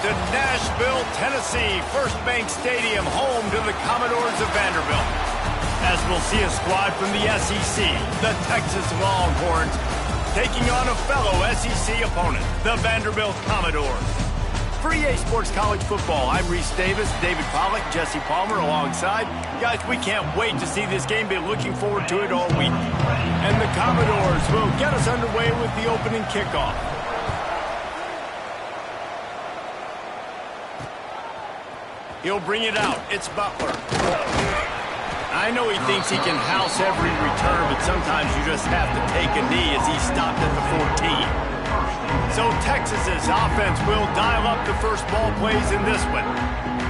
to Nashville, Tennessee, First Bank Stadium, home to the Commodores of Vanderbilt. As we'll see a squad from the SEC, the Texas Longhorns, taking on a fellow SEC opponent, the Vanderbilt Commodores. For EA Sports College Football, I'm Reese Davis, David Pollack, Jesse Palmer alongside. Guys, we can't wait to see this game. Been looking forward to it all week. And the Commodores will get us underway with the opening kickoff. He'll bring it out. It's Butler. I know he thinks he can house every return, but sometimes you just have to take a knee as he stopped at the 14. So Texas's offense will dial up the first ball plays in this one.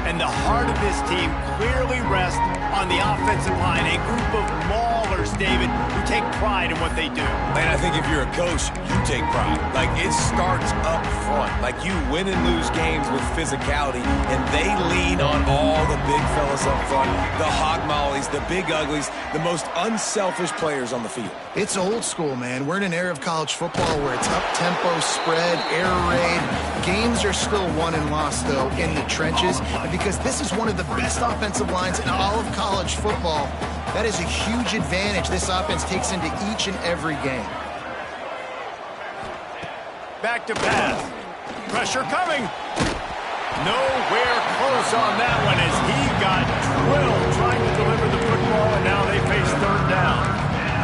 And the heart of this team clearly rests on the offensive line, a group of maulers, David, who take pride in what they do. And I think if you're a coach, you take pride. Like, it starts up front. Like, you win and lose games with physicality, and they lean on all the big fellas up front, the hog mollies, the big uglies, the most unselfish players on the field. It's old school, man. We're in an era of college football where it's up-tempo, spread, air raid. Games are still won and lost, though, in the trenches. And because this is one of the best offensive lines in all of college football, that is a huge advantage this offense takes into each and every game. Back to pass. Pressure coming. Nowhere close on that one as he got drilled trying to deliver the football, and now they face third down.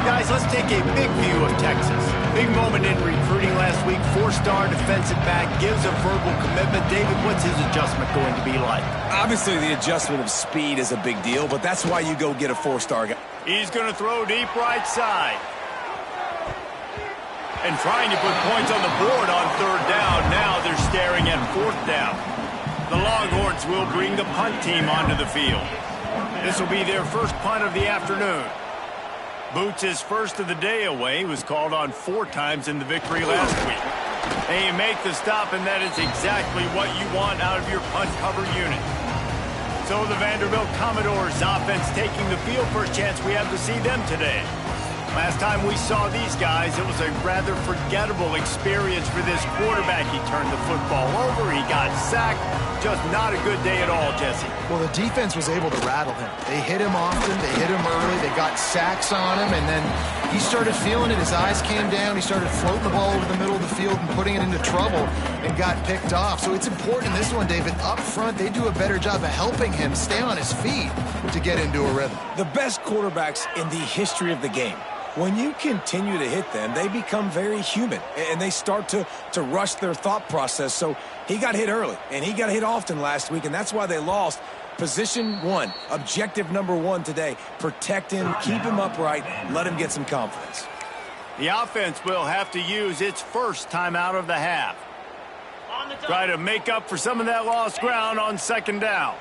Guys, let's take a big view of Texas. Big moment in recruiting last week. Four-star defensive back gives a verbal commitment. David, what's his adjustment going to be like? Obviously, the adjustment of speed is a big deal, but that's why you go get a four-star guy. He's going to throw deep right side. And trying to put points on the board on third down. Now they're staring at fourth down. The Longhorns will bring the punt team onto the field. This will be their first punt of the afternoon. Boots' first of the day away, was called on 4 times in the victory last week. They make the stop, and that is exactly what you want out of your punt cover unit. So the Vanderbilt Commodores offense taking the field. First chance we have to see them today. Last time we saw these guys, it was a rather forgettable experience for this quarterback. He turned the football over, he got sacked. Just not a good day at all, Jesse. Well, the defense was able to rattle him. They hit him often, they hit him early, they got sacks on him, and then he started feeling it. His eyes came down, he started floating the ball over the middle of the field and putting it into trouble and got picked off. So it's important in this one, David, up front, they do a better job of helping him stay on his feet to get into a rhythm. The best quarterbacks in the history of the game, when you continue to hit them, they become very human, and they start to rush their thought process. So he got hit early, and he got hit often last week, and that's why they lost. Position 1, objective number 1 today. Protect him, keep him upright, let him get some confidence. The offense will have to use its first time out of the half. Try to make up for some of that lost ground on second down.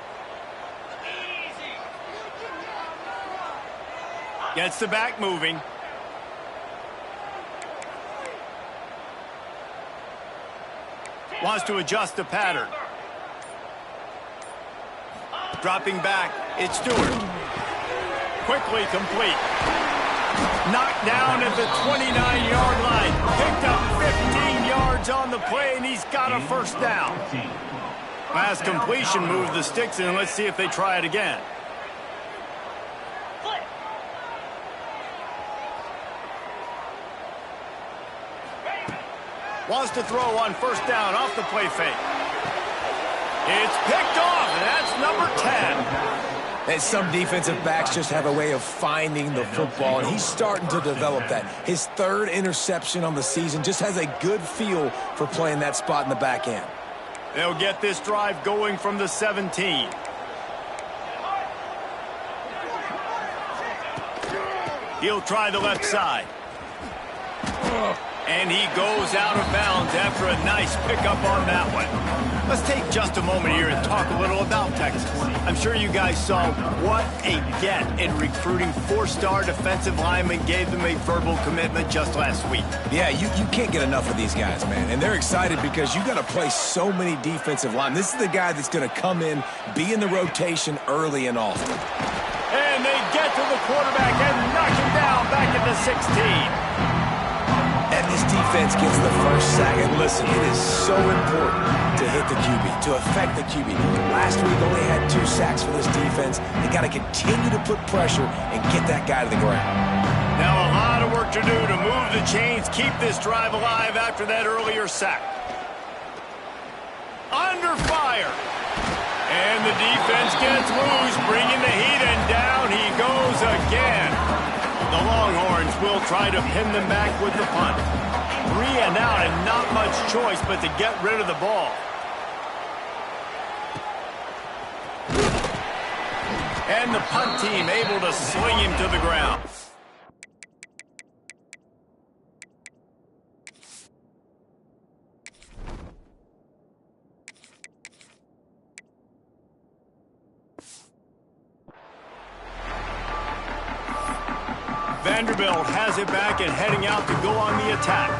Gets the back moving. Wants to adjust the pattern. Dropping back, it's Stewart. Quickly complete. Knocked down at the 29-yard line. Picked up 15 yards on the play, and he's got a first down. Last completion moved the sticks in. Let's see if they try it again. Wants to throw on first down off the play fake. It's picked off, and that's number 10. And some defensive backs just have a way of finding the football, and he's starting to develop that. His 3rd interception on the season, just has a good feel for playing that spot in the back end. They'll get this drive going from the 17. He'll try the left side. And he goes out of bounds after a nice pickup on that one. Let's take just a moment here and talk a little about Texas. I'm sure you guys saw what a get in recruiting. 4-star defensive linemen, gave them a verbal commitment just last week. Yeah, you can't get enough of these guys, man. And they're excited because you got to play so many defensive linemen. This is the guy that's going to come in, be in the rotation early and often. And they get to the quarterback and knock him down back at the 16. And This defense gets the first sack. And listen, it is so important to hit the QB, to affect the QB. Last week only had 2 sacks for this defense. They got to continue to put pressure and get that guy to the ground. Now a lot of work to do to move the chains, keep this drive alive after that earlier sack. Under fire. And the defense gets loose, bringing the heat, and down he goes again. The Longhorns will try to pin them back with the punt. 3 and out, and not much choice but to get rid of the ball. And the punt team able to sling him to the ground. Vanderbilt has it back and heading out to go on the attack.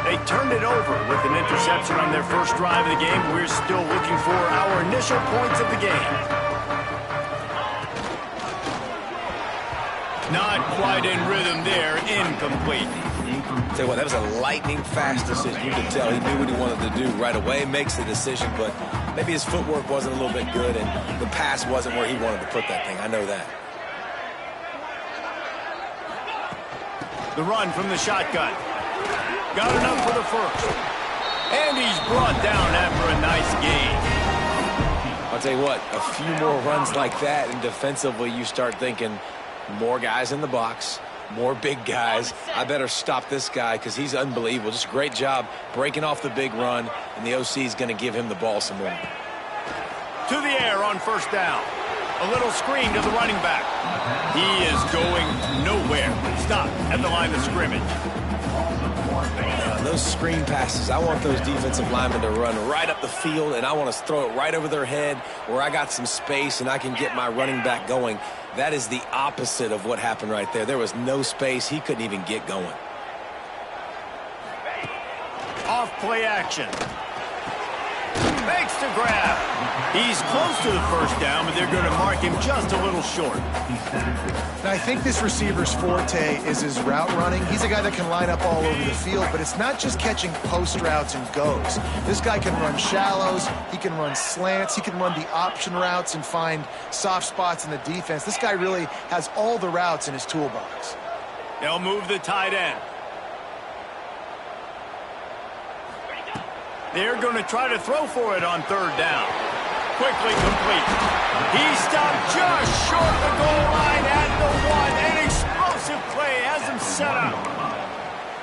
They turned it over with an interception on their first drive of the game. We're still looking for our initial points of the game. Not quite in rhythm there, incomplete. Tell you what, that was a lightning-fast decision. You could tell he knew what he wanted to do right away, makes the decision, but maybe his footwork wasn't a little bit good, and the pass wasn't where he wanted to put that thing. I know that. The run from the shotgun. Got enough for the first. And he's brought down after a nice gain. I'll tell you what, a few more runs like that, and defensively you start thinking more guys in the box, more big guys. I better stop this guy because he's unbelievable. Just a great job breaking off the big run, and the OC is going to give him the ball some more. To the air on first down. A little screen to the running back. He is going nowhere. Stop at the line of scrimmage. Those screen passes, I want those defensive linemen to run right up the field, and I want to throw it right over their head where I got some space and I can get my running back going. That is the opposite of what happened right there. There was no space. He couldn't even get going. Off play action. Makes the grab. He's close to the first down, but they're going to mark him just a little short. Now, I think this receiver's forte is his route running. He's a guy that can line up all over the field, but it's not just catching post routes and goes. This guy can run shallows, he can run slants, he can run the option routes and find soft spots in the defense. This guy really has all the routes in his toolbox. They'll move the tight end. They're going to try to throw for it on third down. Quickly complete. He stopped just short of the goal line at the 1. An explosive play has him set up.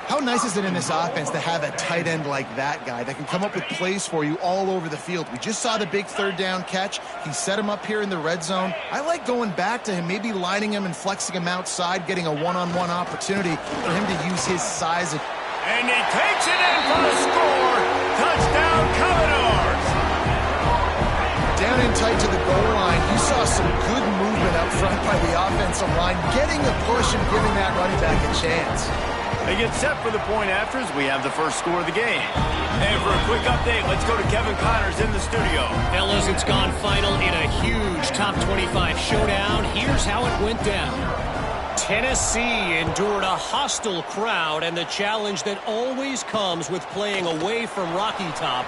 How nice is it in this offense to have a tight end like that guy that can come up with plays for you all over the field? We just saw the big third down catch. He set him up here in the red zone. I like going back to him, maybe lining him and flexing him outside, getting a one-on-one opportunity for him to use his size. And he takes it in for the score. Touchdown, Commodores. Down in tight to the goal line, you saw some good movement up front by the offensive line, getting a push and giving that running back a chance. They get set for the point afters. We have the first score of the game. And for a quick update, let's go to Kevin Connors in the studio. Fellas, it's gone final in a huge top 25 showdown. Here's how it went down. Tennessee endured a hostile crowd and the challenge that always comes with playing away from Rocky Top.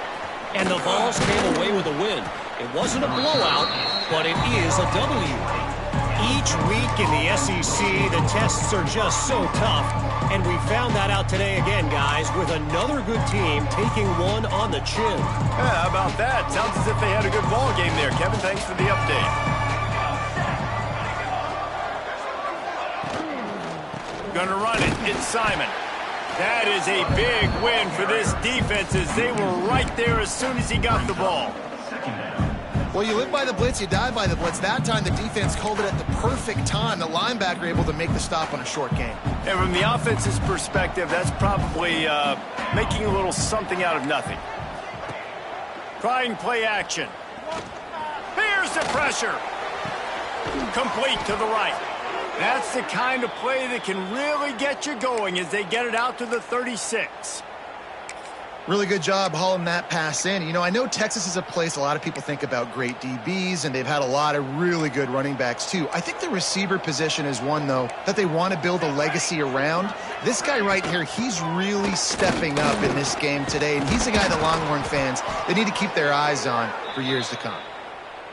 And the Vols came away with a win. It wasn't a blowout, but it is a W. Each week in the SEC, the tests are just so tough. And we found that out today again, guys, with another good team taking one on the chin. Yeah, how about that? Sounds as if they had a good ball game there. Kevin, thanks for the update. Gonna run it. It's Simon. That is a big win for this defense as they were right there as soon as he got the ball. Well, you live by the blitz, you die by the blitz. That time the defense called it at the perfect time. The linebacker able to make the stop on a short gain. And from the offense's perspective, that's probably making a little something out of nothing. Trying play action. Here's the pressure. Complete to the right. That's the kind of play that can really get you going as they get it out to the 36. Really good job hauling that pass in. You know, I know Texas is a place a lot of people think about great DBs, and they've had a lot of really good running backs too. I think the receiver position is one, though, that they want to build a legacy around. This guy right here, he's really stepping up in this game today, and he's a guy that Longhorn fans, they need to keep their eyes on for years to come.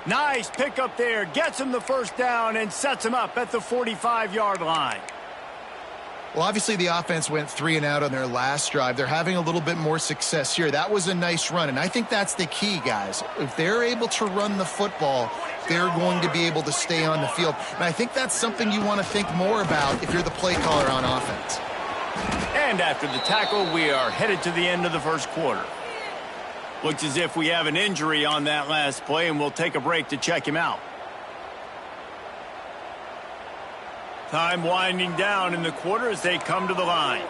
Nice pickup there. Gets him the first down and sets him up at the 45-yard line. Well, obviously the offense went 3 and out on their last drive. They're having a little bit more success here. That was a nice run, and I think that's the key, guys. If they're able to run the football, they're going to be able to stay on the field. And I think that's something you want to think more about if you're the play caller on offense. And after the tackle, we are headed to the end of the first quarter. Looks as if we have an injury on that last play, and we'll take a break to check him out. Time winding down in the quarter as they come to the line.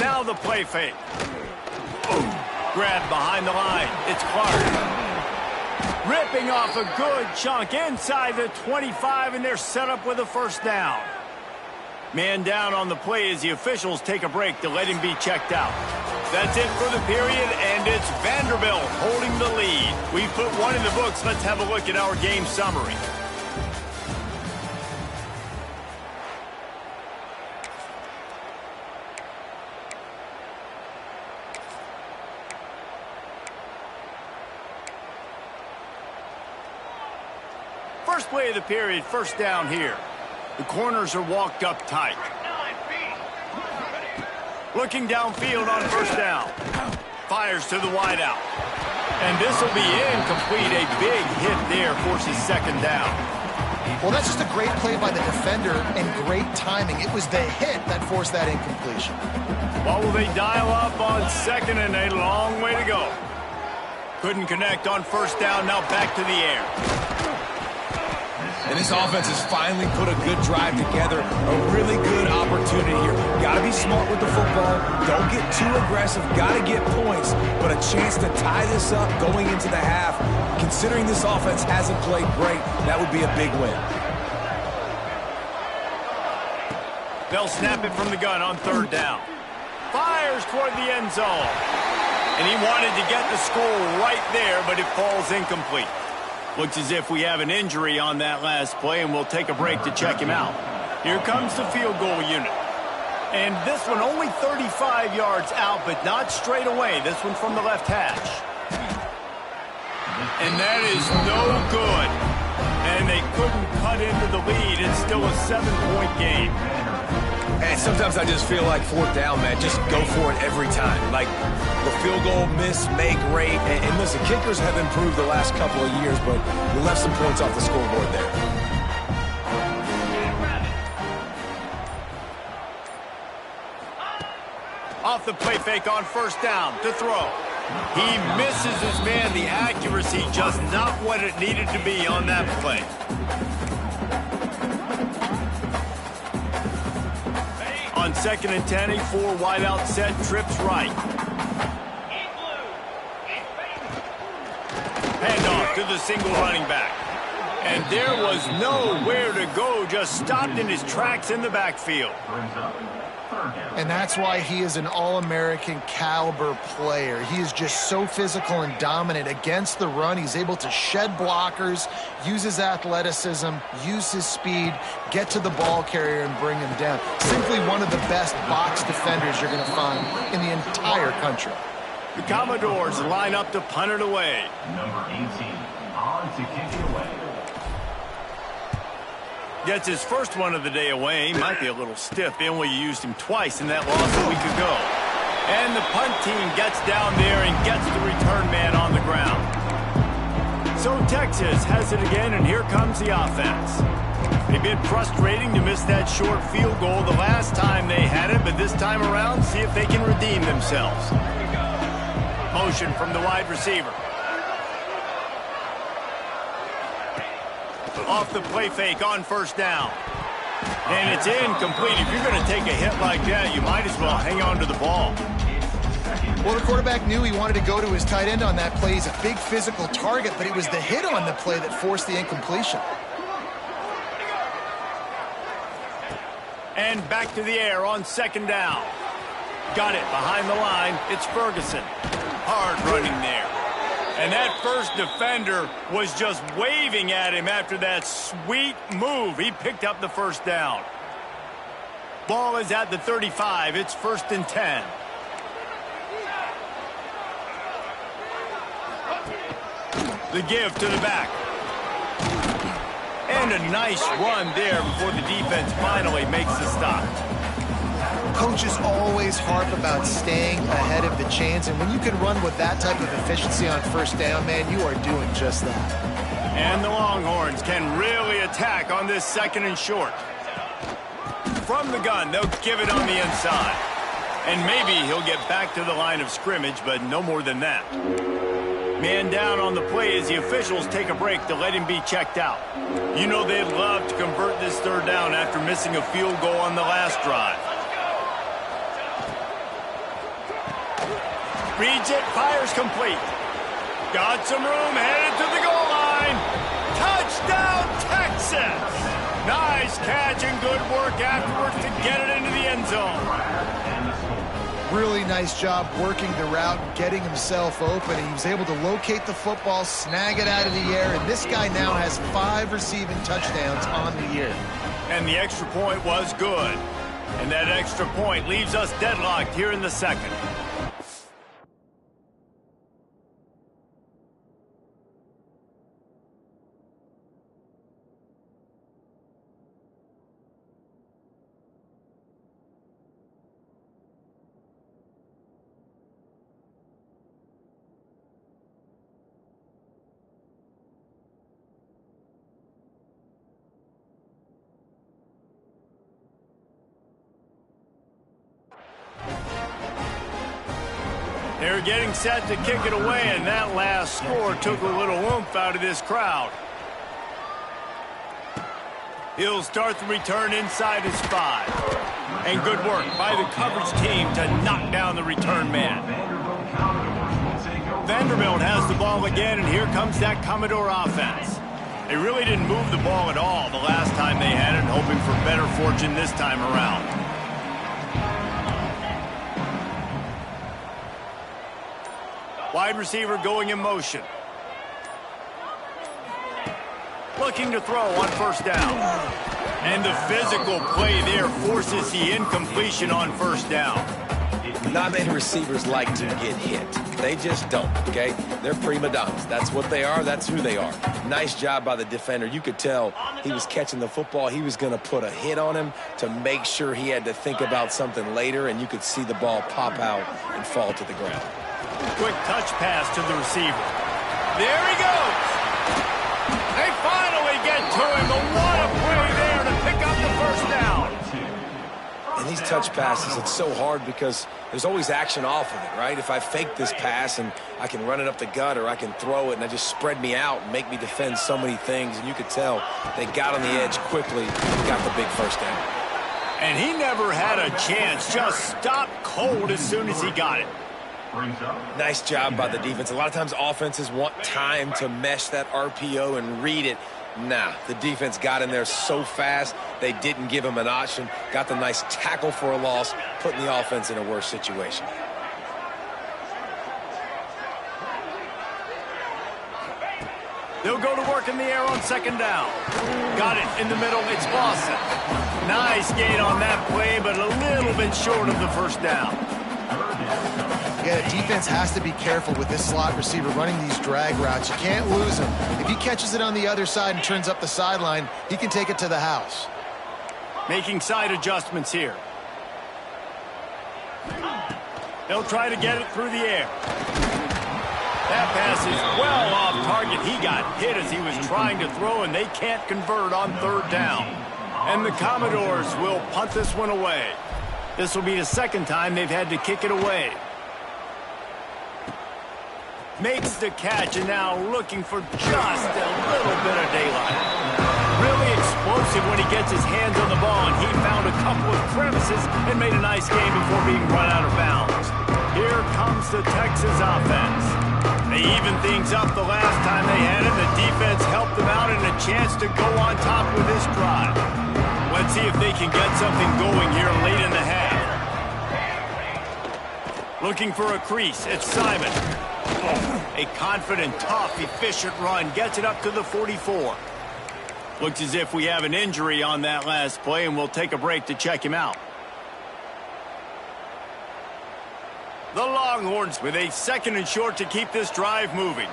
Now the play fake. Grab behind the line. It's Clark. Ripping off a good chunk inside the 25, and they're set up with a first down. Man down on the play as the officials take a break to let him be checked out. That's it for the period, and it's Vanderbilt holding the lead. We put one in the books. Let's have a look at our game summary. First play of the period, first down here. The corners are walked up tight. Looking downfield on first down. Fires to the wideout. And this will be incomplete. A big hit there forces second down. Well, that's just a great play by the defender and great timing. It was the hit that forced that incompletion. What will they dial up on second, and a long way to go. Couldn't connect on first down. Now back to the air. And this offense has finally put a good drive together. A really good opportunity here. Got to be smart with the football. Don't get too aggressive. Got to get points. But a chance to tie this up going into the half. Considering this offense hasn't played great, that would be a big win. They'll snap it from the gun on third down. Fires toward the end zone. And he wanted to get the score right there, but it falls incomplete. Looks as if we have an injury on that last play, and we'll take a break to check him out. Here comes the field goal unit. And this one only 35 yards out, but not straight away. This one from the left hash. And that is no good. And they couldn't cut into the lead. It's still a 7-point game. And sometimes I just feel like fourth down, man, just go for it every time. Like the field goal miss, make rate. And listen, kickers have improved the last couple of years, but we left some points off the scoreboard there. Off the play fake on first down to throw. He misses his man. The accuracy just not what it needed to be on that play. On 2nd and 10, a 4 wide out set, trips right. Handoff to the single running back. And there was nowhere to go, just stopped in his tracks in the backfield. And that's why he is an All-American caliber player. He is just so physical and dominant against the run. He's able to shed blockers, use his athleticism, use his speed, get to the ball carrier and bring him down. Simply one of the best box defenders you're going to find in the entire country. The Commodores line up to punt it away. Number 18, on to kick it away. Gets his first one of the day away. Might be a little stiff. They only used him twice in that loss a week ago. And the punt team gets down there and gets the return man on the ground. So Texas has it again, and here comes the offense. They've been frustrating to miss that short field goal the last time they had it, but this time around, see if they can redeem themselves. Motion from the wide receiver. Off the play fake on first down. And it's incomplete. If you're going to take a hit like that, you might as well hang on to the ball. Well, the quarterback knew he wanted to go to his tight end on that play. He's a big physical target, but it was the hit on the play that forced the incompletion. And back to the air on second down. Got it behind the line. It's Ferguson. Hard running there. And that first defender was just waving at him after that sweet move. He picked up the first down. Ball is at the 35. It's 1st and 10. The give to the back. And a nice run there before the defense finally makes the stop. Coaches always harp about staying ahead of the chains, and when you can run with that type of efficiency on first down, man, you are doing just that. And the Longhorns can really attack on this 2nd and short. From the gun, they'll give it on the inside. And maybe he'll get back to the line of scrimmage, but no more than that. Man down on the play as the officials take a break to let him be checked out. You know they'd love to convert this 3rd down after missing a field goal on the last drive. Reads it, fires complete. Got some room, headed to the goal line. Touchdown, Texas! Nice catch and good work afterwards to get it into the end zone. Really nice job working the route, getting himself open. He was able to locate the football, snag it out of the air, and this guy now has 5 receiving touchdowns on the year. And the extra point was good. And that extra point leaves us deadlocked here in the 2nd. They're getting set to kick it away, and that last score took a little oomph out of this crowd. He'll start the return inside his 5. And good work by the coverage team to knock down the return man. Vanderbilt has the ball again, and here comes that Commodore offense. They really didn't move the ball at all the last time they had it, hoping for better fortune this time around. Wide receiver going in motion. Looking to throw on 1st down. And the physical play there forces the incompletion on 1st down. Not many receivers like to get hit. They just don't, okay? They're prima donnas. That's what they are. That's who they are. Nice job by the defender. You could tell he was catching the football. He was going to put a hit on him to make sure he had to think about something later, and you could see the ball pop out and fall to the ground. Quick touch pass to the receiver. There he goes. They finally get to him, but what a play there to pick up the 1st down. And these touch passes, it's so hard because there's always action off of it, right? If I fake this pass and I can run it up the gut, or I can throw it and I just spread me out and make me defend so many things, and you could tell they got on the edge quickly and got the big 1st down. And he never had a chance, just stopped cold as soon as he got it. Nice job by the defense. A lot of times offenses want time to mesh that RPO and read it. Nah, the defense got in there so fast, they didn't give him an option. Got the nice tackle for a loss, putting the offense in a worse situation. They'll go to work in the air on 2nd down. Got it in the middle. It's Lawson. Nice gain on that play, but a little bit short of the 1st down. Yeah, the defense has to be careful with this slot receiver running these drag routes. You can't lose him. If he catches it on the other side and turns up the sideline, he can take it to the house. Making side adjustments here. They'll try to get it through the air. That pass is well off target. He got hit as he was trying to throw, and they can't convert on 3rd down. And the Commodores will punt this one away. This will be the 2nd time they've had to kick it away. Makes the catch, and now looking for just a little bit of daylight. Really explosive when he gets his hands on the ball, and he found a couple of crevices and made a nice game before being run out of bounds. Here comes the Texas offense. They evened things up the last time they had him. The defense helped them out and a chance to go on top with this drive. Let's Let's see if they can get something going here late in the half. Looking for a crease. It's Simon. A confident, tough, efficient run. Gets it up to the 44. Looks as if we have an injury on that last play, and we'll take a break to check him out. The Longhorns with a 2nd and short to keep this drive moving.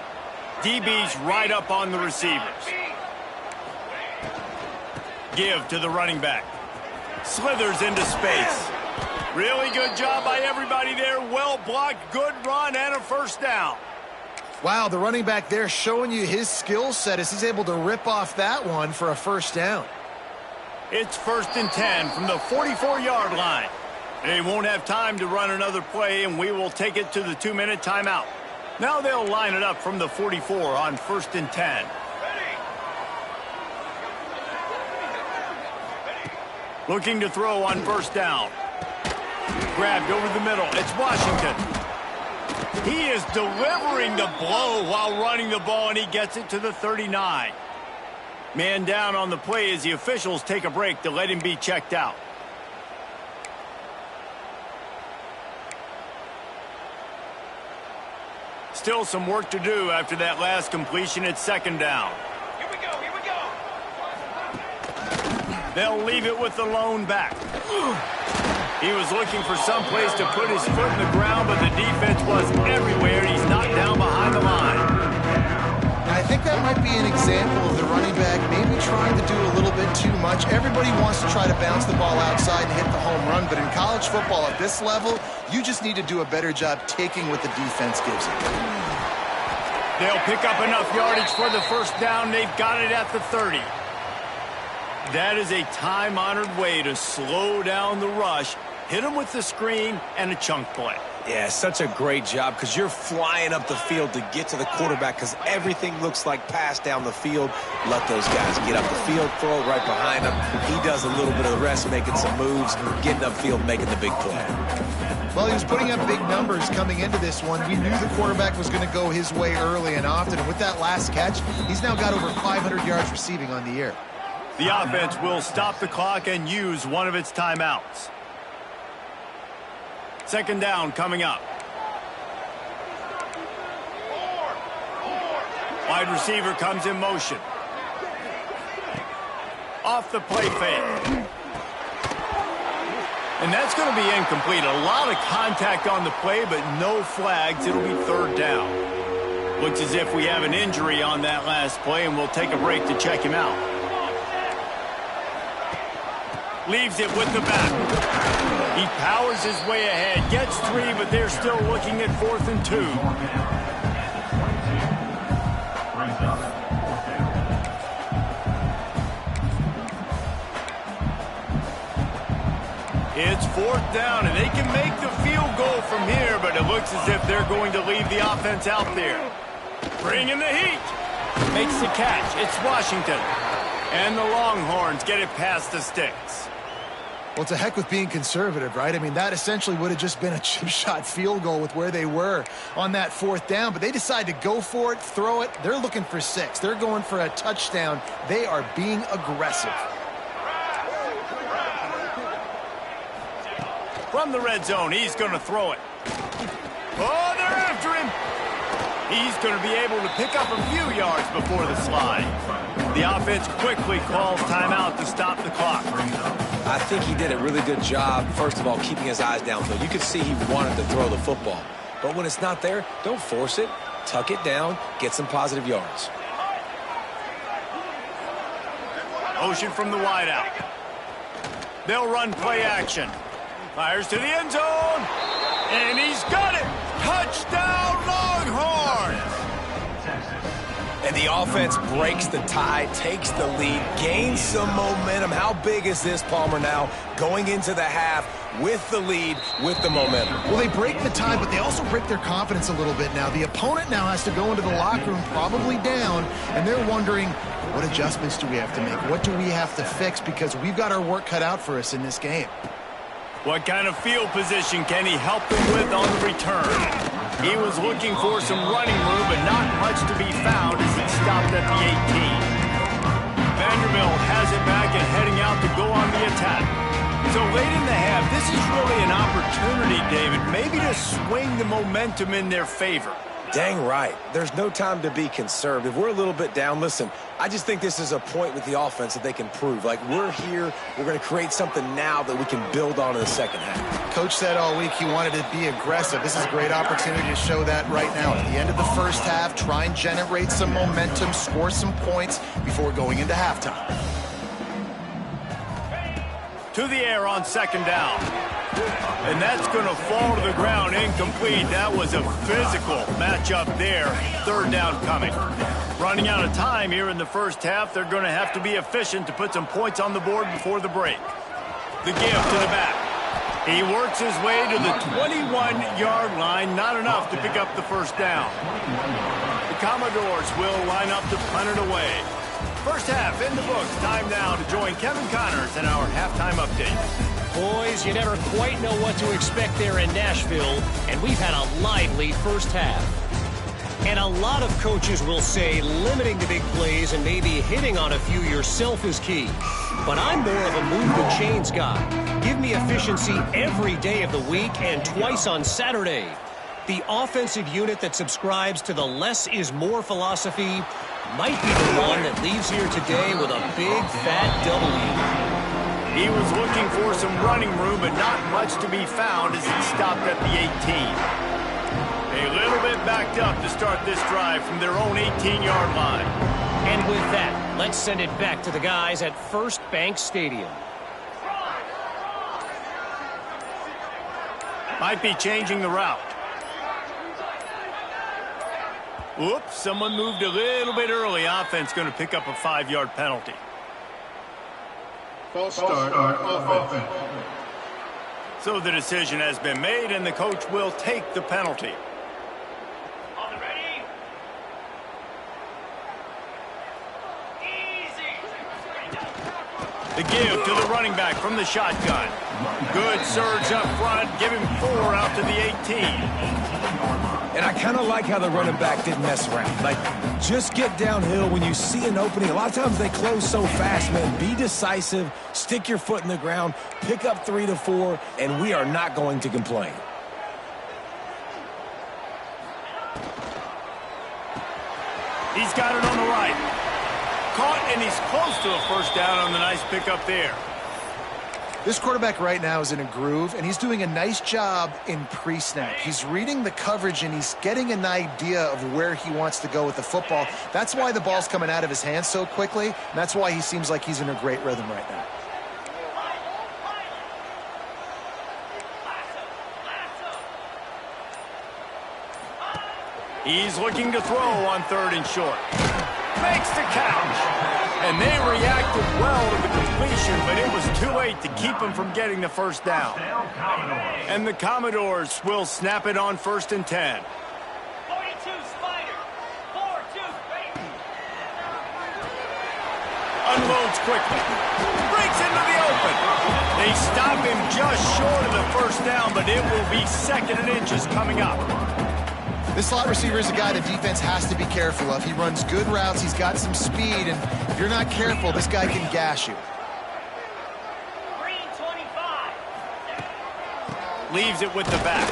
DB's right up on the receivers. Give to the running back. Slithers into space. Really good job by everybody there. Well blocked, good run, and a first down. Wow, the running back there showing you his skill set as he's able to rip off that one for a first down. It's 1st and 10 from the 44-yard line. They won't have time to run another play, and we will take it to the 2-minute timeout. Now they'll line it up from the 44 on 1st and 10. Looking to throw on 1st down. Grabbed over the middle. It's Washington. He is delivering the blow while running the ball, and he gets it to the 39. Man down on the play as the officials take a break to let him be checked out. Still some work to do after that last completion. It's 2nd down. Here we go, here we go. They'll leave it with the lone back. He was looking for some place to put his foot in the ground, but the defense was everywhere, and he's knocked down behind the line. I think that might be an example of the running back maybe trying to do a little bit too much. Everybody wants to try to bounce the ball outside and hit the home run, but in college football at this level, you just need to do a better job taking what the defense gives you. They'll pick up enough yardage for the first down. They've got it at the 30. That is a time-honored way to slow down the rush, hit them with the screen, and a chunk play. Yeah, such a great job because you're flying up the field to get to the quarterback because everything looks like pass down the field. Let those guys get up the field, throw it right behind him. He does a little bit of the rest, making some moves, getting upfield, making the big play. Well, he was putting up big numbers coming into this one. We knew the quarterback was going to go his way early and often. And with that last catch, he's now got over 500 yards receiving on the year. The offense will stop the clock and use one of its timeouts. 2nd down coming up. Wide receiver comes in motion. Off the play fake. And that's going to be incomplete. A lot of contact on the play, but no flags. It'll be 3rd down. Looks as if we have an injury on that last play, and we'll take a break to check him out. Leaves it with the back. He powers his way ahead. Gets 3, but they're still looking at 4th and 2. It's 4th down, and they can make the field goal from here, but it looks as if they're going to leave the offense out there. Bring in the heat. Makes the catch. It's Washington. And the Longhorns get it past the sticks. Well, to heck with being conservative, right? I mean, that essentially would have just been a chip shot field goal with where they were on that 4th down, but they decide to go for it, throw it. They're looking for 6. They're going for a touchdown. They are being aggressive. From the red zone, he's going to throw it. Oh, they're after him. He's going to be able to pick up a few yards before the slide. The offense quickly calls timeout to stop the clock. I think he did a really good job, first of all, keeping his eyes downfield. You could see he wanted to throw the football. But when it's not there, don't force it. Tuck it down, get some positive yards. Motion from the wideout. They'll run play action. Fires to the end zone. And he's got it. Touchdown, Longhorns. And the offense breaks the tie, takes the lead, gains some momentum. How big is this, Palmer, now going into the half with the lead, with the momentum? Well, they break the tie, but they also break their confidence a little bit now. The opponent now has to go into the locker room probably down, and they're wondering, what adjustments do we have to make? What do we have to fix? Because we've got our work cut out for us in this game. What kind of field position can he help them with on the return? He was looking for some running room, but not much to be found as he stopped at the 18. Vanderbilt has it back and heading out to go on the attack. So late in the half, this is really an opportunity, David, maybe to swing the momentum in their favor. Dang right. There's no time to be conservative. We're a little bit down. Listen, I just think this is a point with the offense that they can prove. Like, we're here. We're going to create something now that we can build on in the second half. Coach said all week he wanted to be aggressive. This is a great opportunity to show that right now. At the end of the first half, try and generate some momentum, score some points before going into halftime. To the air on second down. And that's going to fall to the ground incomplete. That was a physical matchup there. Third down coming. Running out of time here in the first half. They're going to have to be efficient to put some points on the board before the break. The give to the back. He works his way to the 21-yard line. Not enough to pick up the first down. The Commodores will line up to punt it away. First half in the books. Time now to join Kevin Connors in our halftime update. Boys, you never quite know what to expect there in Nashville, and we've had a lively first half. And a lot of coaches will say limiting the big plays and maybe hitting on a few yourself is key. But I'm more of a move the chains guy. Give me efficiency every day of the week and twice on Saturday. The offensive unit that subscribes to the less is more philosophy might be the one that leaves here today with a big fat W. He was looking for some running room, but not much to be found as he stopped at the 18. A little bit backed up to start this drive from their own 18-yard line. And with that, let's send it back to the guys at First Bank Stadium. Might be changing the route. Oops, someone moved a little bit early. Offense going to pick up a 5-yard penalty. False start offense. So the decision has been made, and the coach will take the penalty. On the ready. Easy. The give to the running back from the shotgun. Good surge up front. Give him 4 out to the 18. And I kind of like how the running back didn't mess around. Like, just get downhill when you see an opening. A lot of times they close so fast, man. Be decisive, stick your foot in the ground, pick up 3 to 4, and we are not going to complain. He's got it on the right. Caught, and he's close to a first down on the nice pickup there. This quarterback right now is in a groove, and he's doing a nice job in pre-snap. He's reading the coverage, and he's getting an idea of where he wants to go with the football. That's why the ball's coming out of his hands so quickly, and that's why he seems like he's in a great rhythm right now. He's looking to throw on 3rd and short. Makes the catch. And they reacted well to the completion, but it was too late to keep him from getting the first down. And the Commodores will snap it on 1st and 10. 42 Spider. 4-2. Unloads quickly. Breaks into the open. They stop him just short of the first down, but it will be 2nd and inches coming up. This slot receiver is a guy the defense has to be careful of. He runs good routes. He's got some speed, and if you're not careful, this guy can gash you. Green 25. Leaves it with the back.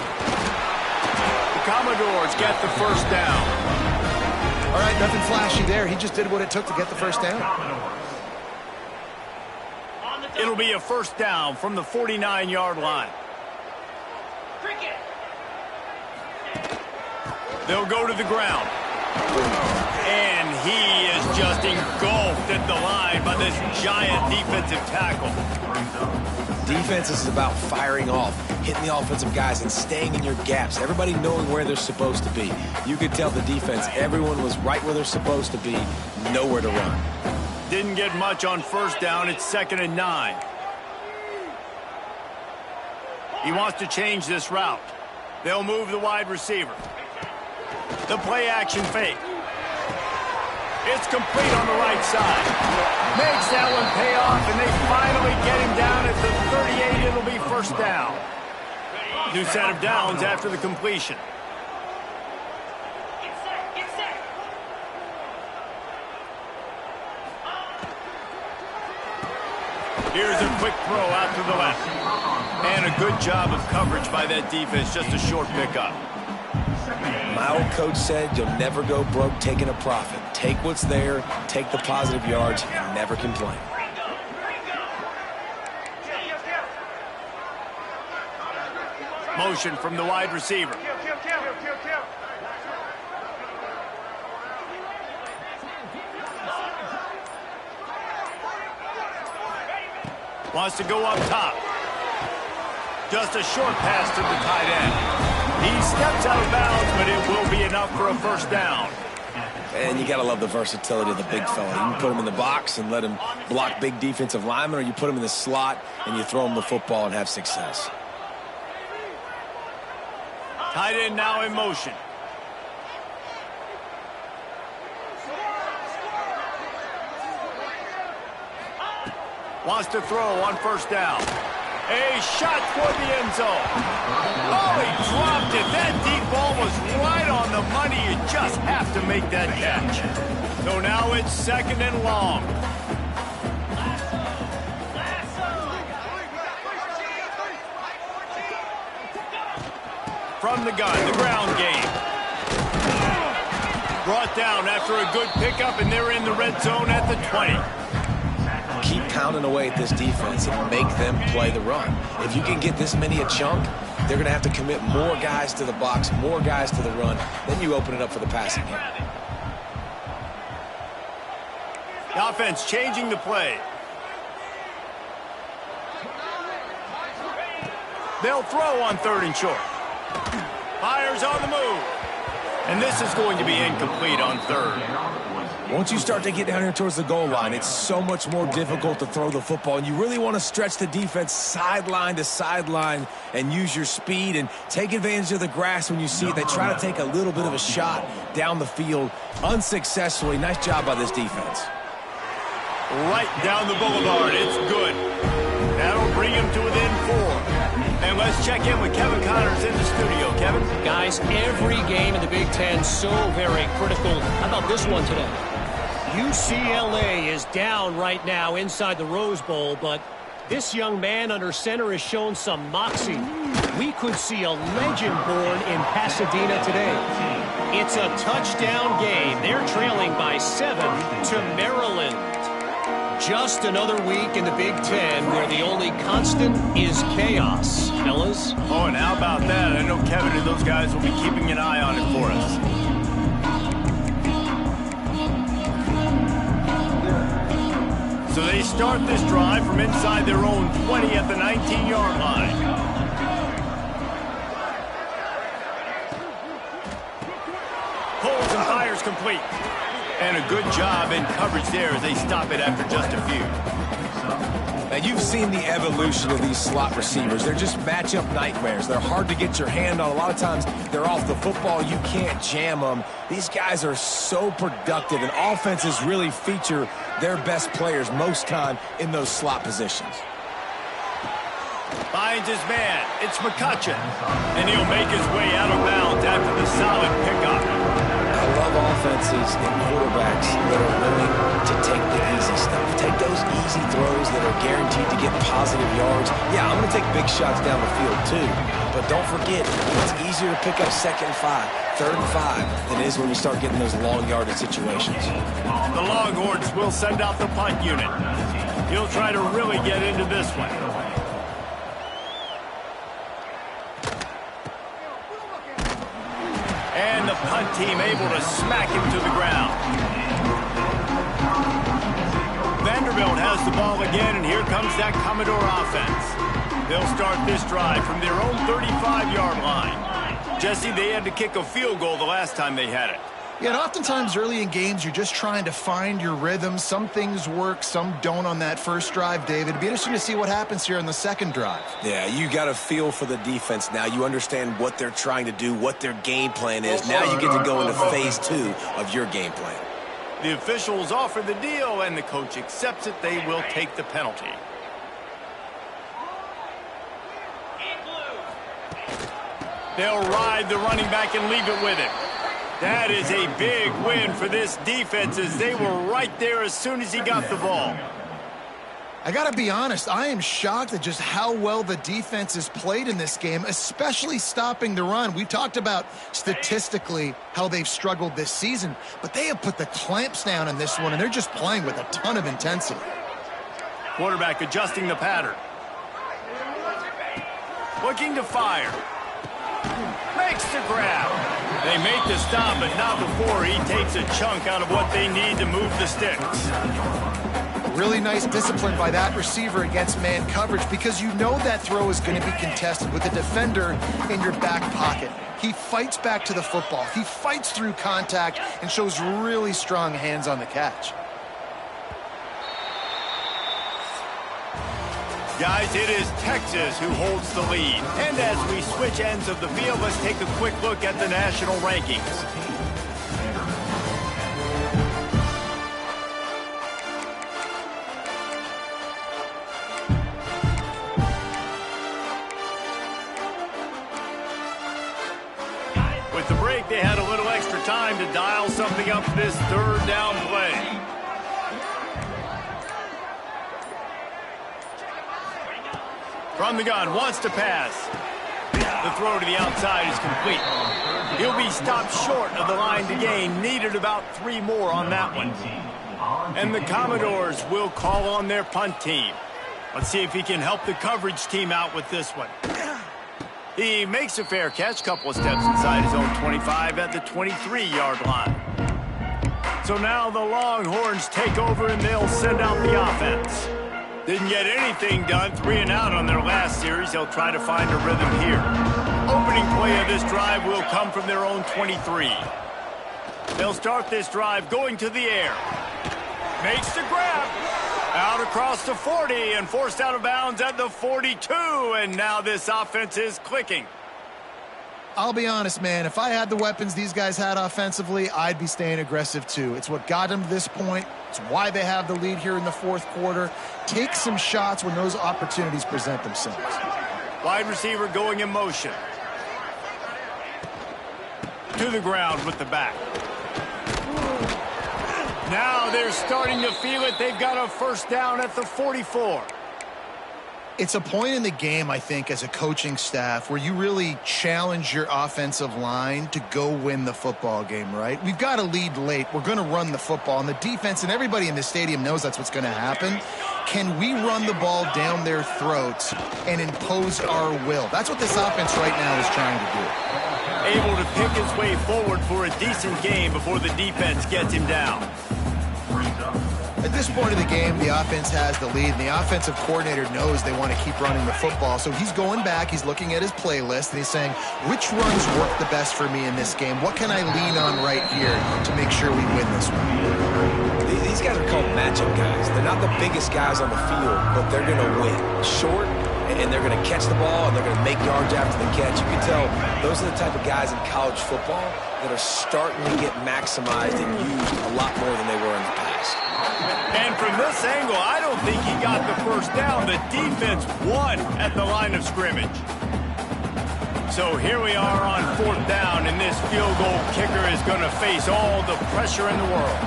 The Commodores get the first down. All right, nothing flashy there. He just did what it took to get the first down. It'll be a first down from the 49-yard line. Cricket. They'll go to the ground. And he is just engulfed at the line by this giant defensive tackle. Defense is about firing off, hitting the offensive guys, and staying in your gaps. Everybody knowing where they're supposed to be. You could tell the defense, everyone was right where they're supposed to be, nowhere to run. Didn't get much on first down. It's 2nd and 9. He wants to change this route. They'll move the wide receiver. The play action fake. It's complete on the right side. Makes that one pay off, and they finally get him down at the 38. It'll be first down. New set of downs after the completion. Get set. Get set. Here's a quick throw out to the left. And a good job of coverage by that defense. Just a short pickup. My old coach said you'll never go broke taking a profit. Take what's there, take the positive yards, and never complain. Motion from the wide receiver. Wants to go up top. Just a short pass to the tight end. He steps out of bounds, but it will be enough for a first down. And you got to love the versatility of the big fella. You can put him in the box and let him block big defensive linemen, or you put him in the slot and you throw him the football and have success. Tight end now in motion. Wants to throw on first down. A shot toward the end zone. Oh, he dropped it. That deep ball was right on the money. You just have to make that catch. So now it's second and long. From the gun, the ground game. Brought down after a good pickup, and they're in the red zone at the 20. Keep pounding away at this defense and make them play the run. If you can get this many a chunk, they're going to have to commit more guys to the box, more guys to the run. Then you open it up for the passing game. The offense changing the play. They'll throw on third and short. Fires on the move. And this is going to be incomplete on third. Once you start to get down here towards the goal line, it's so much more difficult to throw the football, and you really want to stretch the defense sideline to sideline and use your speed and take advantage of the grass when you see it. They try to take a little bit of a shot down the field unsuccessfully. Nice job by this defense. Right down the boulevard. It's good. That'll bring him to within 4. And let's check in with Kevin Connors in the studio. Kevin? Guys, every game in the Big Ten so very critical. How about this one today? UCLA is down right now inside the Rose Bowl, but this young man under center has shown some moxie. We could see a legend born in Pasadena today. It's a touchdown game. They're trailing by 7 to Maryland. Just another week in the Big Ten where the only constant is chaos, fellas. Oh, and how about that? I know Kevin and those guys will be keeping an eye on it for us. So they start this drive from inside their own 20 at the 19-yard line. Pulls and fires complete. And a good job in coverage there as they stop it after just a few. Now, you've seen the evolution of these slot receivers. They're just matchup nightmares. They're hard to get your hand on. A lot of times, they're off the football. You can't jam them. These guys are so productive, and offenses really feature their best players most time in those slot positions. Finds his man. It's McCutcheon. And he'll make his way out of bounds after the solid pickup. I love offenses and quarterbacks that are willing to take the easy stuff. Take those easy throws that are guaranteed to get positive yards. Yeah, I'm going to take big shots down the field too. But don't forget, it's easier to pick up 2nd and 5, 3rd and 5 than it is when you start getting those long yardage situations. The Longhorns will send out the punt unit. He'll try to really get into this one. And the punt team able to smack him to the ground. Vanderbilt has the ball again, and here comes that Commodore offense. They'll start this drive from their own 35-yard line. Jesse, they had to kick a field goal the last time they had it. Yeah, and oftentimes early in games, you're just trying to find your rhythm. Some things work, some don't on that first drive, David. It'd be interesting to see what happens here on the second drive. Yeah, you got a feel for the defense now. You understand what they're trying to do, what their game plan is. Now you get to go into phase 2 of your game plan. The officials offer the deal, and the coach accepts it. They will take the penalty. They'll ride the running back and leave it with him. That is a big win for this defense as they were right there as soon as he got the ball. I got to be honest, I am shocked at just how well the defense has played in this game, especially stopping the run. We've talked about statistically how they've struggled this season, but they have put the clamps down in this one, and they're just playing with a ton of intensity. Quarterback adjusting the pattern. Looking to fire. Makes the grab. They make the stop, but not before he takes a chunk out of what they need to move the sticks. Really nice discipline by that receiver against man coverage, because you know that throw is going to be contested with a defender in your back pocket. He fights back to the football. He fights through contact and shows really strong hands on the catch. Guys, it is Texas who holds the lead. And as we switch ends of the field, let's take a quick look at the national rankings. With the break, they had a little extra time to dial something up this third down play. From the gun, wants to pass. The throw to the outside is complete. He'll be stopped short of the line to gain. Needed about 3 more on that one. And the Commodores will call on their punt team. Let's see if he can help the coverage team out with this one. He makes a fair catch, couple of steps inside his own 25 at the 23-yard line. So now the Longhorns take over and they'll send out the offense. Didn't get anything done, 3 and out on their last series. They'll try to find a rhythm here. Opening play of this drive will come from their own 23. They'll start this drive going to the air. Makes the grab. Out across the 40 and forced out of bounds at the 42. And now this offense is clicking. I'll be honest, man, if I had the weapons these guys had offensively, I'd be staying aggressive too. It's what got them to this point. It's why they have the lead here in the fourth quarter. Take some shots when those opportunities present themselves. Wide receiver going in motion. To the ground with the back. Now they're starting to feel it. They've got a first down at the 44. It's a point in the game, I think, as a coaching staff where you really challenge your offensive line to go win the football game, right? We've got a lead late. We're going to run the football. And the defense and everybody in the stadium knows that's what's going to happen. Can we run the ball down their throats and impose our will? That's what this offense right now is trying to do. Able to pick his way forward for a decent game before the defense gets him down. At this point of the game, the offense has the lead, and the offensive coordinator knows they want to keep running the football. So he's going back, he's looking at his playlist, and he's saying, which runs work the best for me in this game? What can I lean on right here to make sure we win this one? These guys are called matchup guys. They're not the biggest guys on the field, but they're going to win. Short, and they're going to catch the ball, and they're going to make yards after the catch. You can tell those are the type of guys in college football that are starting to get maximized and used a lot more than they were in the past. And from this angle, I don't think he got the first down. The defense won at the line of scrimmage. So here we are on 4th down, and this field goal kicker is going to face all the pressure in the world.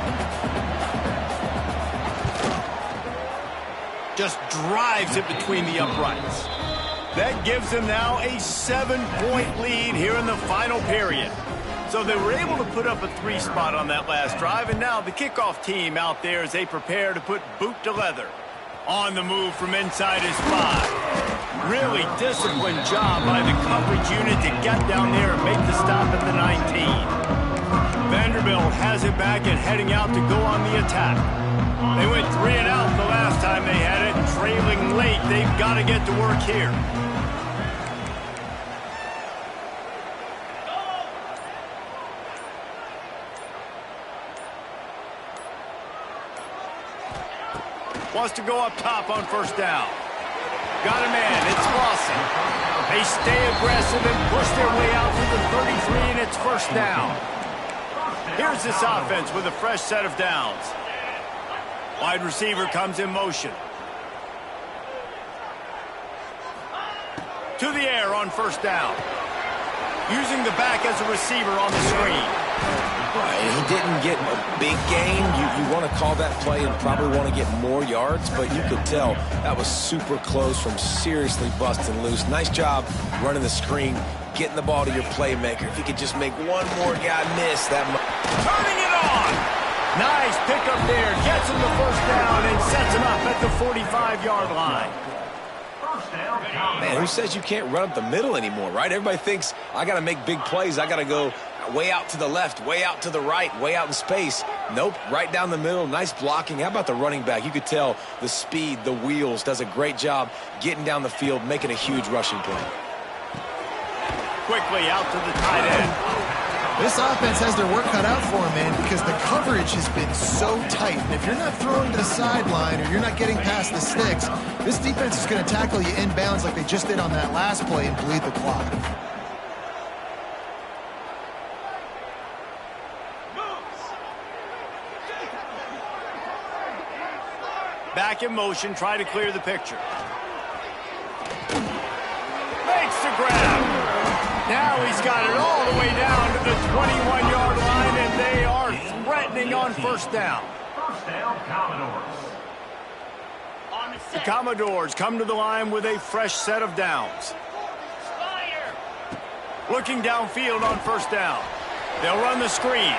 Just drives it between the uprights. That gives them now a 7-point lead here in the final period. So they were able to put up a 3 spot on that last drive, and now the kickoff team out there as they prepare to put boot to leather. On the move from inside his 5. Really disciplined job by the coverage unit to get down there and make the stop at the 19. Vanderbilt has it back and heading out to go on the attack. They went 3 and out the last time they had it, and trailing late, they've got to get to work here. Wants to go up top on 1st down. Got a man, it's Lawson. They stay aggressive and push their way out to the 33, and it's 1st down. Here's this offense with a fresh set of downs. Wide receiver comes in motion. To the air on 1st down. Using the back as a receiver on the screen. He didn't get a big gain. You want to call that play and probably want to get more yards, but you could tell that was super close from seriously busting loose. Nice job running the screen, getting the ball to your playmaker. If he could just make one more guy miss, that Turning it on! Nice pickup there. Gets him the first down and sets him up at the 45-yard line. Man, who says you can't run up the middle anymore, right? Everybody thinks I got to make big plays. I got to go way out to the left, way out to the right, way out in space. Nope, right down the middle. Nice blocking. How about the running back? You could tell the speed, the wheels, does a great job getting down the field, making a huge rushing play. Quickly out to the tight end. This offense has their work cut out for them, man, because the coverage has been so tight. And if you're not throwing to the sideline or you're not getting past the sticks, this defense is going to tackle you inbounds like they just did on that last play and bleed the clock. Back in motion, try to clear the picture. Makes the grab. Now he's got it all the way down to the 21-yard line, and they are threatening on first down. First down, Commodores. The Commodores come to the line with a fresh set of downs. Looking downfield on first down. They'll run the screen.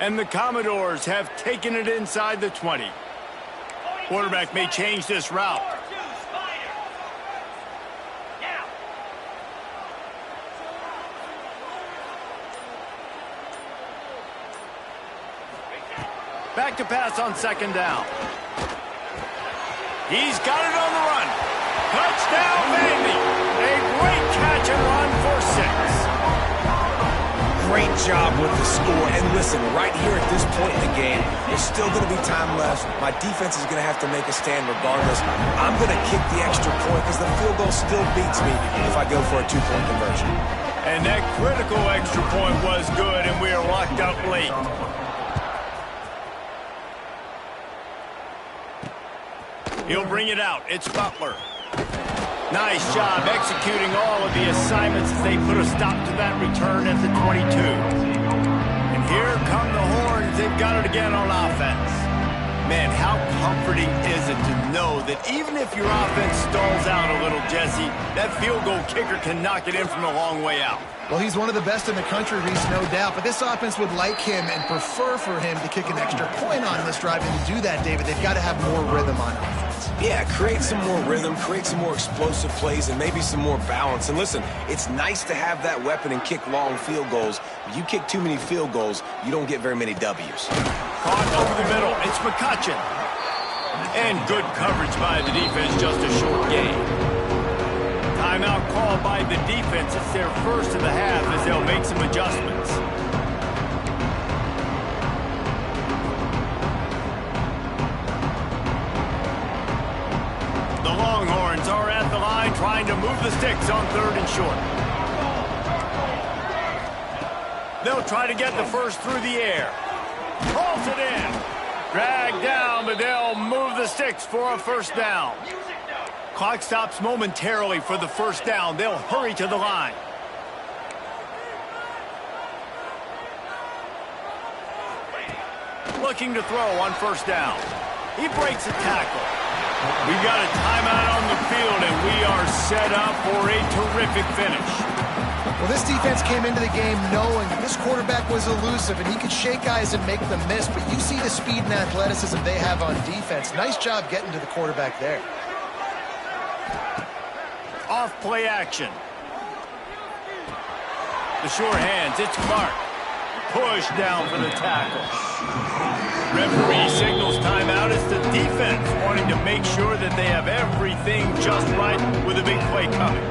And the Commodores have taken it inside the 20. Quarterback may change this route. Back to pass on second down. He's got it on the run. Touchdown, baby! A great catch and run for 6. Great job with the score. And listen, right here at this point in the game, there's still going to be time left. My defense is going to have to make a stand regardless. I'm going to kick the extra point because the field goal still beats me if I go for a 2-point conversion. And that critical extra point was good, and we are locked up late. He'll bring it out. It's Butler. Nice job executing all of the assignments as they put a stop to that return at the 22. And here come the Horns. They've got it again on offense. Man, how comforting is it to know that even if your offense stalls out a little, Jesse, that field goal kicker can knock it in from a long way out. Well, he's one of the best in the country, Reese, no doubt. But this offense would like him and prefer for him to kick an extra point on this drive. And to do that, David, they've got to have more rhythm on offense. Yeah, create some more rhythm, create some more explosive plays, and maybe some more balance. And listen, it's nice to have that weapon and kick long field goals. If you kick too many field goals, you don't get very many W's. Caught over the middle. It's McCutcheon. And good coverage by the defense, just a short gain. Timeout called by the defense. It's their first of the half as they'll make some adjustments. The Longhorns are at the line trying to move the sticks on 3rd and short. They'll try to get the first through the air. Pulls it in. Dragged down, but they'll move the sticks for a first down. Clock stops momentarily for the first down. They'll hurry to the line. Looking to throw on first down. He breaks a tackle. We've got a timeout on the field, and we are set up for a terrific finish. Well, this defense came into the game knowing that this quarterback was elusive and he could shake guys and make them miss, but you see the speed and athleticism they have on defense. Nice job getting to the quarterback there. Off play action. The sure hands, it's Clark. Push down for the tackle. Referee signals timeout. It's the defense wanting to make sure that they have everything just right with a big play coming.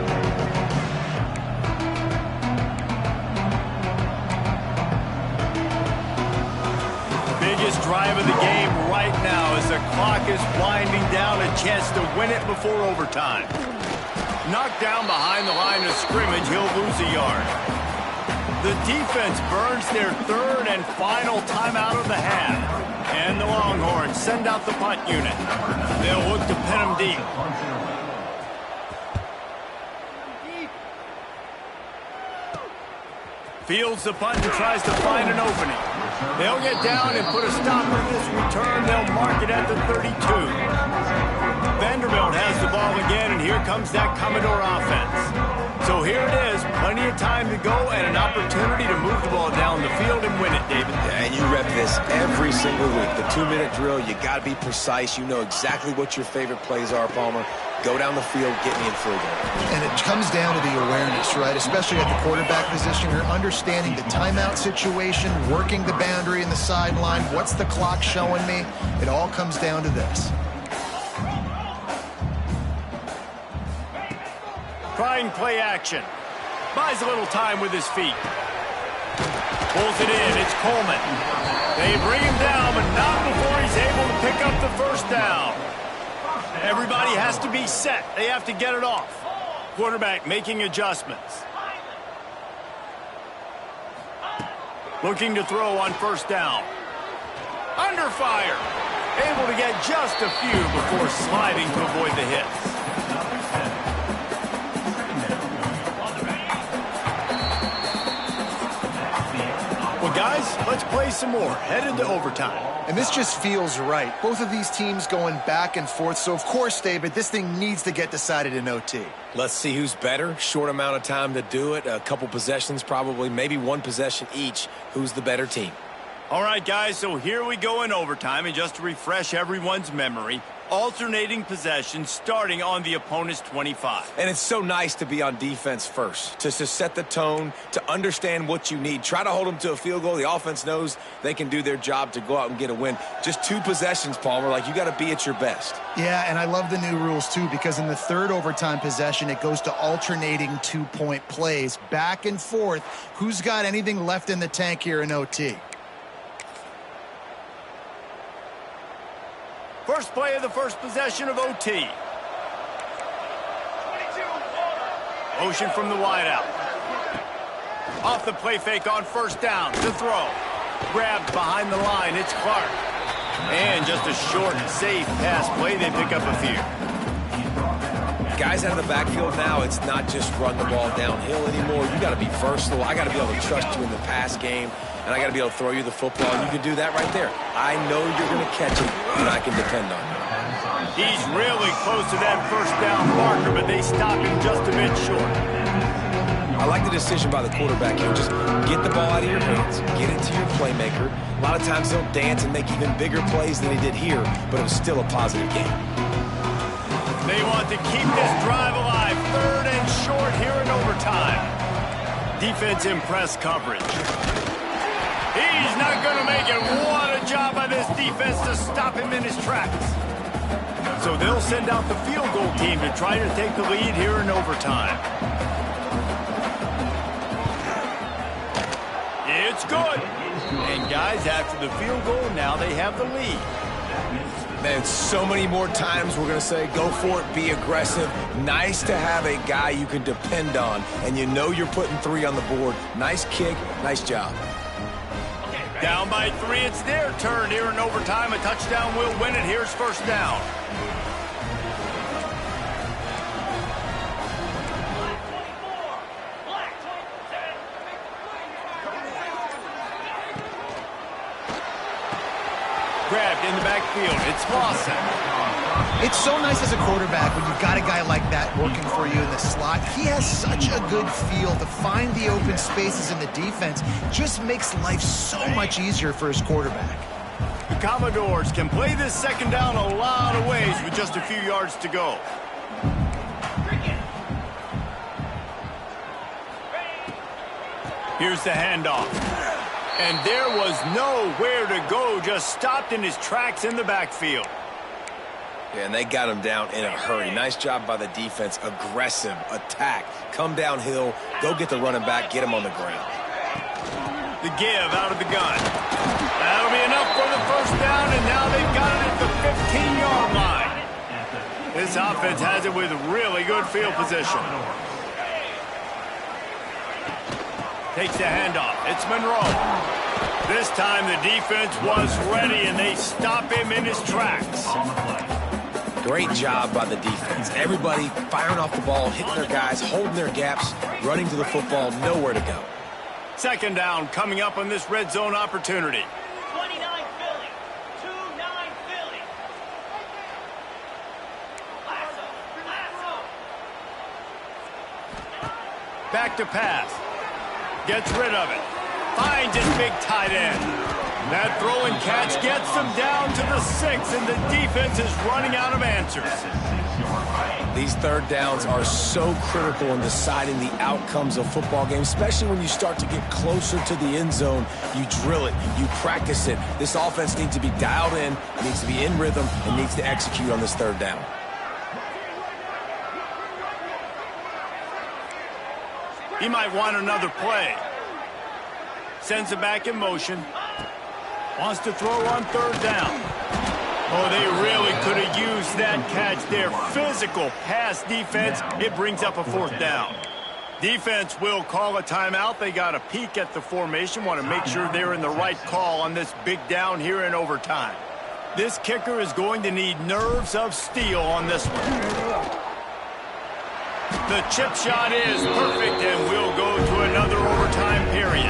Biggest drive of the game right now as the clock is winding down, a chance to win it before overtime. Knocked down behind the line of scrimmage, he'll lose a yard. The defense burns their third and final timeout of the half. And the Longhorns send out the punt unit. They'll look to pin them deep. Fields the punt and tries to find an opening. They'll get down and put a stop on this return. They'll mark it at the 32. Vanderbilt has the ball again, and here comes that Commodore offense. So here it is, plenty of time to go and an opportunity to move the ball down the field and win it, David. Yeah, and you rep this every single week. The 2-minute drill, you got to be precise. You know exactly what your favorite plays are, Palmer. Go down the field, get me in field goal. And it comes down to the awareness, right? Especially at the quarterback position. You're understanding the timeout situation, working the boundary in the sideline. What's the clock showing me? It all comes down to this. Trying play action. Buys a little time with his feet. Pulls it in. It's Coleman. They bring him down, but not before he's able to pick up the first down. Everybody has to be set. They have to get it off. Quarterback making adjustments. Looking to throw on first down. Under fire. Able to get just a few before sliding to avoid the hits. Well, guys, let's play some more. Headed to overtime. And this just feels right. Both of these teams going back and forth. So, of course, David, this thing needs to get decided in OT. Let's see who's better. Short amount of time to do it. A couple possessions probably, maybe one possession each. Who's the better team? All right, guys, so here we go in overtime. And just to refresh everyone's memory, alternating possessions starting on the opponent's 25. And it's so nice to be on defense first, to set the tone, to understand what you need. Try to hold them to a field goal. The offense knows they can do their job to go out and get a win. Just 2 possessions, Palmer, like you got to be at your best. Yeah, and I love the new rules, too, because in the third overtime possession, it goes to alternating 2-point plays, back and forth. Who's got anything left in the tank here in OT? First play of the first possession of OT. Motion from the wideout. Off the play fake on first down. To throw. Grabbed behind the line. It's Clark. And just a short, safe pass play. They pick up a few. Guys out of the backfield now, it's not just run the ball downhill anymore. You got to be versatile. I got to be able to trust you in the pass game, and I got to be able to throw you the football. And you can do that right there. I know you're going to catch it, and I can depend on you. He's really close to that first down marker, but they stop him just a bit short. I like the decision by the quarterback here. Just get the ball out of your hands, get it to your playmaker. A lot of times he'll dance and make even bigger plays than he did here, but it was still a positive game. They want to keep this drive alive. Third and short here in overtime. Defense in press coverage. He's not going to make it. What a job by this defense to stop him in his tracks. So they'll send out the field goal team to try to take the lead here in overtime. It's good. And guys, after the field goal, now they have the lead. Man, so many more times we're going to say, go for it, be aggressive. Nice to have a guy you can depend on, and you know you're putting 3 on the board. Nice kick, nice job. Down by 3, it's their turn here in overtime. A touchdown will win it. Here's first down. Grabbed in the backfield. It's Lawson. It's so nice as a quarterback when you've got a guy like that working for you in the slot. He has such a good feel to find the open spaces in the defense. Just makes life so much easier for his quarterback. The Commodores can play this second down a lot of ways with just a few yards to go. Here's the handoff. And there was nowhere to go, just stopped in his tracks in the backfield. Yeah, and they got him down in a hurry. Nice job by the defense. Aggressive, attack, come downhill, go get the running back, get him on the ground. The give out of the gun. That'll be enough for the first down, and now they've got it at the 15-yard line. This offense has it with really good field position. Takes the handoff. It's Monroe. This time the defense was ready, and they stop him in his tracks. Great job by the defense. Everybody firing off the ball, hitting their guys, holding their gaps, running to the football, nowhere to go. Second down coming up on this red zone opportunity. 29 Philly. 2-9 Philly. Lasso. Back to pass. Gets rid of it. Finds his big tight end. That throw and catch gets them down to the 6, and the defense is running out of answers. These third downs are so critical in deciding the outcomes of football games, especially when you start to get closer to the end zone. You drill it, you practice it. This offense needs to be dialed in, needs to be in rhythm, and needs to execute on this third down. He might want another play. Sends it back in motion. Wants to throw on third down. Oh, they really could have used that catch there. Physical pass defense. It brings up a fourth down. Defense will call a timeout. They got a peek at the formation. Want to make sure they're in the right call on this big down here in overtime. This kicker is going to need nerves of steel on this one. The chip shot is perfect, and we'll go to another overtime period.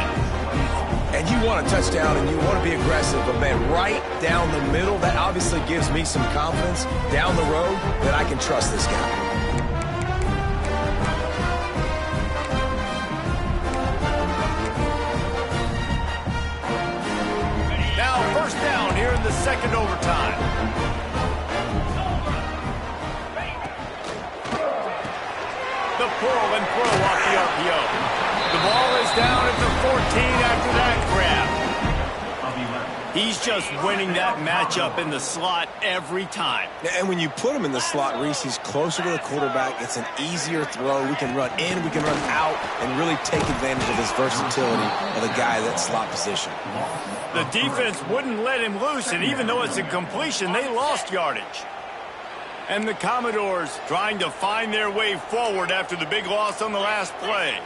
And you want a touchdown, and you want to be aggressive, but, man, right down the middle, that obviously gives me some confidence down the road that I can trust this guy. Now first down here in the second overtime. The pull and throw off the RPO. The ball is down at the 14 after that grab. He's just winning that matchup in the slot every time. And when you put him in the slot, Reese, he's closer to the quarterback. It's an easier throw. We can run in, we can run out, and really take advantage of this versatility of the guy at that slot position. The defense wouldn't let him loose, and even though it's a completion, they lost yardage. And the Commodores trying to find their way forward after the big loss on the last play.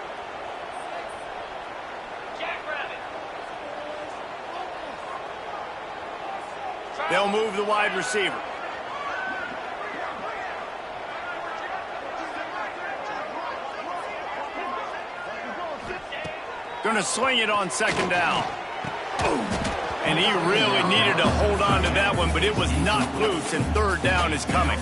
They'll move the wide receiver. Going to sling it on second down. And he really needed to hold on to that one, but it was not loose, and third down is coming.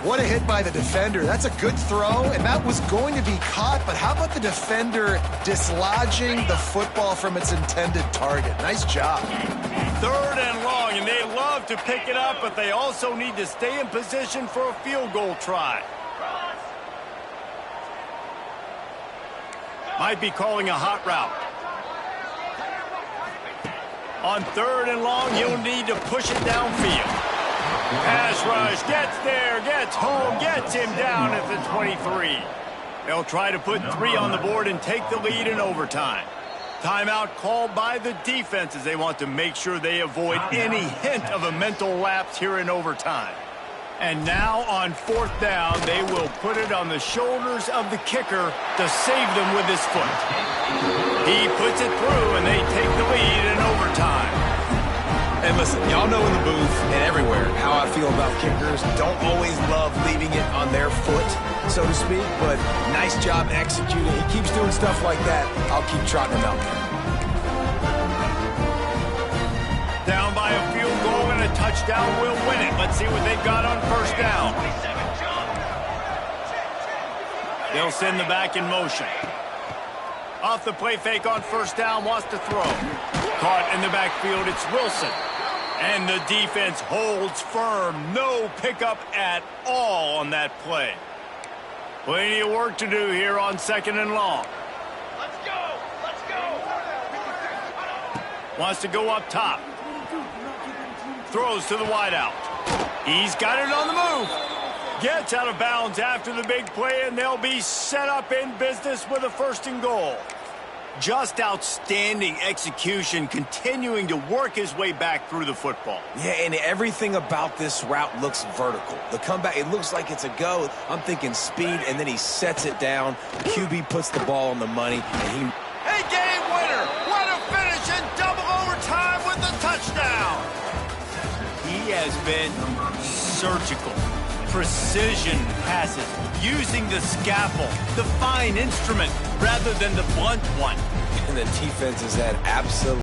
What a hit by the defender. That's a good throw, and that was going to be caught, but how about the defender dislodging the football from its intended target? Nice job. Third and long, and they love to pick it up, but they also need to stay in position for a field goal try. Might be calling a hot route. On third and long, you'll need to push it downfield. Pass rush, gets there, gets home, gets him down at the 23. They'll try to put 3 on the board and take the lead in overtime. Timeout called by the defense as they want to make sure they avoid any hint of a mental lapse here in overtime. And now on fourth down, they will put it on the shoulders of the kicker to save them with his foot. He puts it through, and they take the lead in overtime. And listen, y'all know in the booth and everywhere how I feel about kickers. Don't always love leaving it on their foot, so to speak, but nice job executing. He keeps doing stuff like that. I'll keep trotting him out there. Down by a field goal and a touchdown will win it. Let's see what they've got on first down. They'll send the back in motion. Off the play fake on first down, wants to throw. Caught in the backfield, it's Wilson. And the defense holds firm. No pickup at all on that play. Plenty of work to do here on second and long. Let's go! Let's go! Wants to go up top. Throws to the wideout. He's got it on the move. Gets out of bounds after the big play, and they'll be set up in business with a first and goal. Just outstanding execution, continuing to work his way back through the football. Yeah, and everything about this route looks vertical. The comeback, it looks like it's a go. I'm thinking speed, and then he sets it down. QB puts the ball on the money, and he A game winner. What a finish in double overtime with the touchdown. He has been surgical. Precision passes, using the scalpel, the fine instrument, rather than the blunt one. And the defense has had absolute